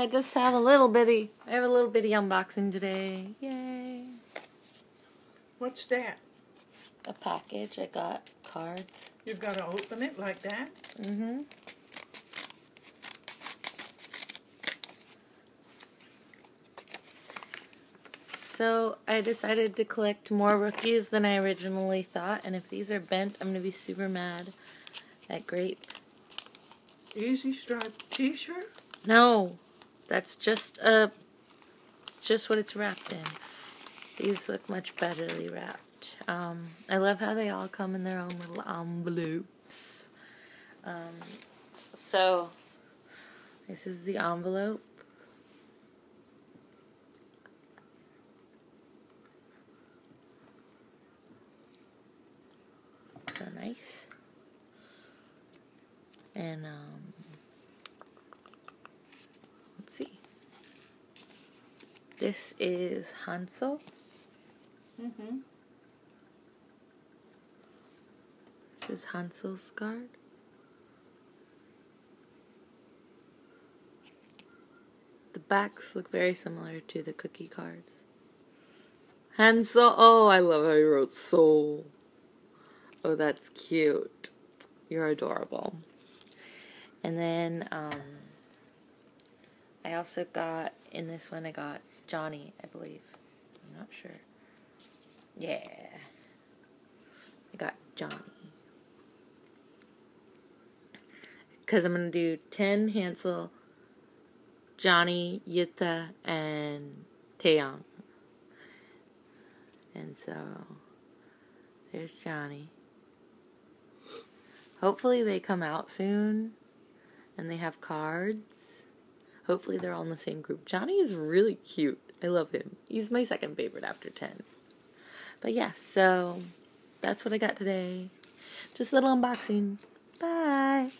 I just have a little bitty unboxing today. Yay. What's that? A package. I got cards. You've got to open it like that? Mm-hmm. So I decided to collect more rookies than I originally thought, and if these are bent, I'm going to be super mad at Grape. Easy striped t-shirt? No, that's just what it's wrapped in. These look much betterly wrapped. I love how they all come in their own little envelopes. So this is the envelope. So nice. And let's see. This is Hansol. Mm-hmm. This is Hansol's card. The backs look very similar to the cookie cards. Hansol. Oh, I love how he wrote soul. Oh, that's cute. You're adorable. And then I also got, in this one, I got Johnny, I believe. I'm not sure. Yeah. I got Johnny. Because I'm going to do 10 Hansol, Johnny, Yitta, and Taeyang. And so, there's Johnny. Hopefully they come out soon, and they have cards. Hopefully they're all in the same group. Johnny is really cute. I love him. He's my second favorite after 10. But yeah, so that's what I got today. Just a little unboxing. Bye.